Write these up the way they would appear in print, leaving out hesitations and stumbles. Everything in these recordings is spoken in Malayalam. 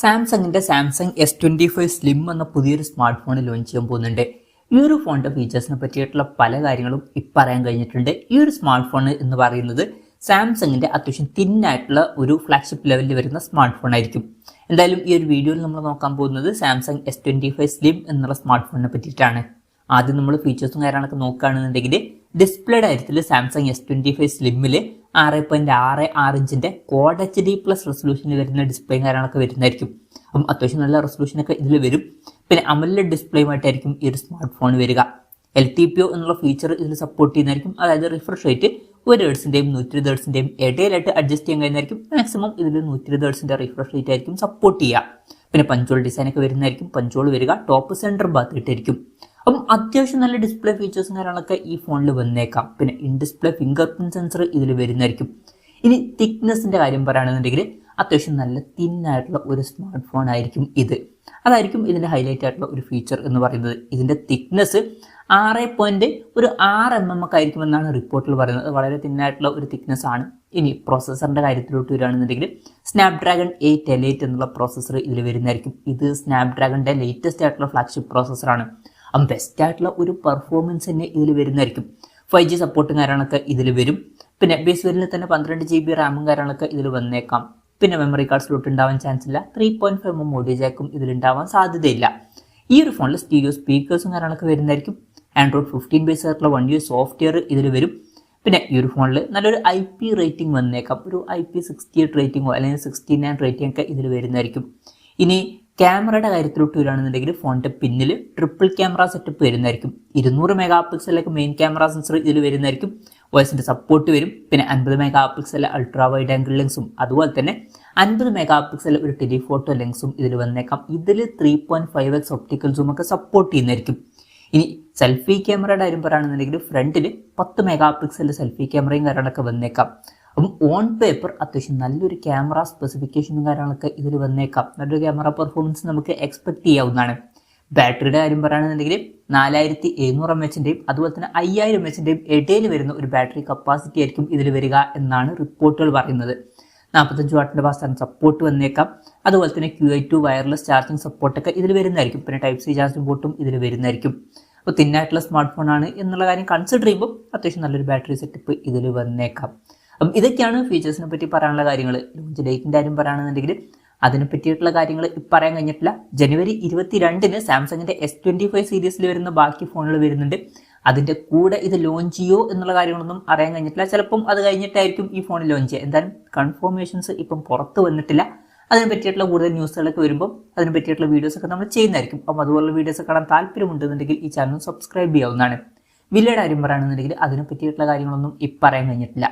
സാംസങ്ങിന്റെ സാംസങ് S25 സ്ലിം എന്ന പുതിയൊരു സ്മാർട്ട് ഫോൺ ലോഞ്ച് ചെയ്യാൻ പോകുന്നുണ്ട്. ഈ ഒരു ഫോണിന്റെ ഫീച്ചേഴ്സിനെ പറ്റിയിട്ടുള്ള പല കാര്യങ്ങളും ഇപ്പം അറിയാൻ കഴിഞ്ഞിട്ടുണ്ട്. ഈ ഒരു സ്മാർട്ട് ഫോൺ എന്ന് പറയുന്നത് സാംസങ്ങിന്റെ അത്യാവശ്യം തിന്നായിട്ടുള്ള ഒരു ഫ്ലാഗ്ഷിപ്പ് ലെവലിൽ വരുന്ന സ്മാർട്ട് ഫോൺ ആയിരിക്കും. എന്തായാലും ഈ ഒരു വീഡിയോയിൽ നമ്മൾ നോക്കാൻ പോകുന്നത് സാംസങ് S25 സ്ലിം എന്നുള്ള സ്മാർട്ട് ഫോണിനെ പറ്റിയിട്ടാണ്. ആദ്യം നമ്മൾ ഫീച്ചേഴ്സും കാര്യങ്ങളൊക്കെ നോക്കുകയാണെന്നുണ്ടെങ്കിൽ ഡിസ്പ്ലേയുടെ കാര്യത്തിൽ സാംസങ് S25 സ്ലിമ്മിൽ 6.66 ഇഞ്ചിന്റെ ക്വാഡ് HD+ റെസൊല്യൂഷനിൽ വരുന്ന ഡിസ്പ്ലേയും കാര്യങ്ങളൊക്കെ വരുന്നതായിരിക്കും. അപ്പം അത്യാവശ്യം നല്ല റെസൊല്യൂഷനൊക്കെ ഇതിൽ വരും. പിന്നെ AMOLED ഡിസ്പ്ലേയുമായിട്ടായിരിക്കും ഈ ഒരു സ്മാർട്ട് ഫോൺ വരിക. LTPO എന്നുള്ള ഫീച്ചർ ഇതിൽ സപ്പോർട്ട് ചെയ്യുന്നതായിരിക്കും. അതായത് റിഫ്രഷ് റേറ്റ് 1 ഹെർട്സിന്റെയും 120 ഹെർട്സിന്റെയും ഇടയിലായിട്ട് അഡ്ജസ്റ്റ് ചെയ്യാൻ കഴിയുന്നതായിരിക്കും. മാക്സിമം ഇതിൽ 120 ഹെർട്സിന്റെ റിഫ്രഷ് റേറ്റ് ആയിരിക്കും സപ്പോർട്ട് ചെയ്യുക. പിന്നെ പഞ്ചോൾ ഡിസൈൻ ഒക്കെ വരുന്നതായിരിക്കും. പഞ്ചോൾ വരിക ടോപ്പ് സെന്റർ ഭാഗത്ത് ഇട്ടായിരിക്കും. അപ്പം അത്യാവശ്യം നല്ല ഡിസ്പ്ലേ ഫീച്ചേഴ്സും കാര്യങ്ങളൊക്കെ ഈ ഫോണിൽ വന്നേക്കാം. പിന്നെ in display finger print sensor ഇതിൽ വരുന്നതായിരിക്കും. ഇനി തിക്നെസ്സിന്റെ കാര്യം പറയുകയാണെന്നുണ്ടെങ്കിൽ അത്യാവശ്യം നല്ല തിന്നായിട്ടുള്ള ഒരു സ്മാർട്ട് ഫോൺ ആയിരിക്കും ഇത്. അതായിരിക്കും ഇതിന്റെ ഹൈലൈറ്റ് ആയിട്ടുള്ള ഒരു ഫീച്ചർ എന്ന് പറയുന്നത്. ഇതിന്റെ തിക്നെസ് 6.6 mm ഒക്കെ ആയിരിക്കുമെന്നാണ് റിപ്പോർട്ടിൽ പറയുന്നത്. വളരെ തിന്നായിട്ടുള്ള ഒരു തിക്നെസ് ആണ്. ഇനി പ്രോസസ്സറിന്റെ കാര്യത്തിലോട്ട് വരികയാണെന്നുണ്ടെങ്കിൽ സ്നാപ്ഡ്രാഗൺ 8 എന്നുള്ള പ്രോസസ്സർ ഇതിൽ വരുന്നതായിരിക്കും. ഇത് സ്നാപ്ഡ്രാഗണിന്റെ ലേറ്റസ്റ്റ് ആയിട്ടുള്ള ഫ്ലാഗ്ഷിപ്പ് പ്രോസസ്സറാണ്. ബെസ്റ്റ് ആയിട്ടുള്ള ഒരു പെർഫോമൻസ് തന്നെ ഇതിൽ വരുന്നതായിരിക്കും. 5G സപ്പോർട്ടും കാര്യങ്ങളൊക്കെ ഇതിൽ വരും. പിന്നെ ബേസ് വേരിയന്റിൽ തന്നെ 12 GB റാമും കാര്യങ്ങളൊക്കെ ഇതിൽ വന്നേക്കാം. പിന്നെ മെമ്മറി കാർഡ് സ്ലോട്ട് ഉണ്ടാവാൻ ചാൻസ് ഇല്ല. 3.5 mm ഓഡിയോ ജാക്കും ഇതിലുണ്ടാവാൻ സാധ്യതയില്ല. ഈ ഒരു ഫോണിൽ സ്റ്റീരിയോ സ്പീക്കേഴ്സും കാര്യങ്ങളൊക്കെ വരുന്നതായിരിക്കും. ആൻഡ്രോയിഡ് 15 ബേസ് ആയിട്ടുള്ള 1UI സോഫ്റ്റ്വെയർ ഇതിൽ വരും. പിന്നെ ഈ ഒരു ഫോണിൽ നല്ലൊരു IP റേറ്റിംഗ് വന്നേക്കാം. ഒരു IP68 റേറ്റിംഗോ അല്ലെങ്കിൽ 69 റേറ്റിംഗ് ഒക്കെ ഇതിൽ വരുന്നതായിരിക്കും. ഇനി ക്യാമറയുടെ കാര്യത്തിലോട്ട് വരികയാണെന്നുണ്ടെങ്കിൽ ഫോണിന്റെ പിന്നിൽ ട്രിപ്പിൾ ക്യാമറ സെറ്റപ്പ് വരുന്നതായിരിക്കും. 200 MP മെയിൻ ക്യാമറ സെൻസർ ഇതിൽ വരുന്നതായിരിക്കും. വോയിസിന്റെ സപ്പോർട്ട് വരും. പിന്നെ 50 MP അൾട്രാ വൈഡ് ആംഗിൾ ലെൻസും അതുപോലെ തന്നെ 50 MP ഒരു ടെലിഫോട്ടോ ലെൻസും ഇതിൽ വന്നേക്കാം. ഇതിൽ 3.5x ഒപ്റ്റിക്കൽ സൂം ഒക്കെ സപ്പോർട്ട് ചെയ്യുന്നതായിരിക്കും. ഇനി സെൽഫി ക്യാമറയുടെ കാര്യം പറയുകയാണെന്നുണ്ടെങ്കിൽ ഫ്രണ്ടിൽ 10 MP സെൽഫി ക്യാമറയും കാര്യങ്ങളൊക്കെ വന്നേക്കാം. അപ്പം ഓൺ പേപ്പർ അത്യാവശ്യം നല്ലൊരു ക്യാമറ സ്പെസിഫിക്കേഷനും കാര്യങ്ങളൊക്കെ ഇതിൽ വന്നേക്കാം. നല്ലൊരു ക്യാമറ പെർഫോമൻസ് നമുക്ക് എക്സ്പെക്ട് ചെയ്യാവുന്നതാണ്. ബാറ്ററിയുടെ കാര്യം പറയുകയാണെന്നുണ്ടെങ്കിൽ 4700 mAh അതുപോലെ തന്നെ 5000 mAh ഇടയിൽ വരുന്ന ഒരു ബാറ്ററി കപ്പാസിറ്റി ആയിരിക്കും ഇതിൽ വരിക എന്നാണ് റിപ്പോർട്ടുകൾ പറയുന്നത്. 45 വാട്ടിന്റെ ഫാസ്റ്റ് സപ്പോർട്ട് വന്നേക്കാം. അതുപോലെ തന്നെ QI2 വയർലെസ് ചാർജിങ് സപ്പോർട്ടൊക്കെ ഇതിൽ വരുന്നതായിരിക്കും. പിന്നെ Type C ചാർജിങ് പോർട്ടും ഇതിൽ വരുന്നതായിരിക്കും. അപ്പോൾ തിന്നായിട്ടുള്ള സ്മാർട്ട് ഫോൺ ആണ് എന്നുള്ള കാര്യം കൺസിഡർ ചെയ്യുമ്പോൾ അത്യാവശ്യം നല്ലൊരു ബാറ്ററി സെറ്റപ്പ് ഇതിൽ വന്നേക്കാം. അപ്പം ഇതൊക്കെയാണ് ഫീച്ചേഴ്സിനെ പറ്റി പറയാനുള്ള കാര്യങ്ങൾ. ലോഞ്ച് ഡേറ്റിന്റെ കാര്യം പറയുകയാണെന്നുണ്ടെങ്കിൽ അതിനെ പറ്റിയിട്ടുള്ള കാര്യങ്ങൾ പറയാൻ കഴിഞ്ഞിട്ടില്ല. ജനുവരി 22 സാംസങ്ങിന്റെ S25 സീരീസിൽ വരുന്ന ബാക്കി ഫോണുകൾ വരുന്നുണ്ട്. അതിന്റെ കൂടെ ഇത് ലോഞ്ച് ചെയ്യോ എന്നുള്ള കാര്യങ്ങളൊന്നും അറിയാൻ കഴിഞ്ഞിട്ടില്ല. ചിലപ്പം അത് കഴിഞ്ഞിട്ടായിരിക്കും ഈ ഫോൺ ലോഞ്ച് ചെയ്യുക. എന്തായാലും കൺഫർമേഷൻസ് ഇപ്പം പുറത്ത് വന്നിട്ടില്ല. അതിനെ പറ്റിയിട്ടുള്ള കൂടുതൽ ന്യൂസുകളൊക്കെ വരുമ്പോൾ അതിനെ പറ്റിയിട്ടുള്ള വീഡിയോസ് ഒക്കെ നമ്മൾ ചെയ്യുന്നതായിരിക്കും. അപ്പം അതുപോലുള്ള വീഡിയോസ് കാണാൻ താല്പര്യമുണ്ടെന്നുണ്ടെങ്കിൽ ഈ ചാനൽ സബ്സ്ക്രൈബ് ചെയ്യാവുന്നതാണ്. വിലയുടെ കാര്യം പറയുകയാണെന്നുണ്ടെങ്കിൽ അതിനെ പറ്റിയിട്ടുള്ള കാര്യങ്ങളൊന്നും ഇപ്പം പറയാൻ കഴിഞ്ഞിട്ടില്ല.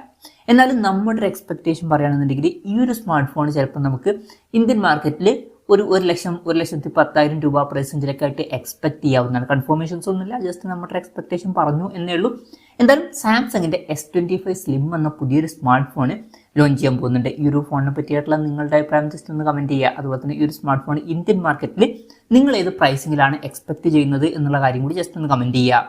എന്നാലും നമ്മുടെ ഒരു എക്സ്പെക്ടേഷൻ പറയുകയാണെന്നുണ്ടെങ്കിൽ ഈ ഒരു സ്മാർട്ട് ഫോൺ ചിലപ്പോൾ നമുക്ക് ഇന്ത്യൻ മാർക്കറ്റിൽ ഒരു 1,10,000 രൂപ പ്രൈസ് റേഞ്ചിലൊക്കെ ആയിട്ട് എക്സ്പെക്ട് ചെയ്യാവുന്നതാണ്. കൺഫർമേഷൻസ് ഒന്നുമില്ല, ജസ്റ്റ് നമ്മുടെ എക്സ്പെക്ടേഷൻ പറഞ്ഞു എന്നേ ഉള്ളൂ. എന്തായാലും സാംസങ്ങിന്റെ S25 സ്ലിം എന്ന പുതിയൊരു സ്മാർട്ട് ഫോൺ ലോഞ്ച് ചെയ്യാൻ പോകുന്നുണ്ട്. ഈ ഒരു ഫോണിനെ പറ്റിയിട്ടുള്ള നിങ്ങളുടെ അഭിപ്രായം ജസ്റ്റ് ഒന്ന് കമന്റ് ചെയ്യുക. അതുപോലെ തന്നെ ഈ ഒരു സ്മാർട്ട് ഫോൺ ഇന്ത്യൻ മാർക്കറ്റിൽ നിങ്ങൾ ഏത് പ്രൈസിങ്ങിലാണ് എക്സ്പെക്ട് ചെയ്യുന്നത് എന്നുള്ള കാര്യം കൂടി ജസ്റ്റ് ഒന്ന് കമന്റ് ചെയ്യുക.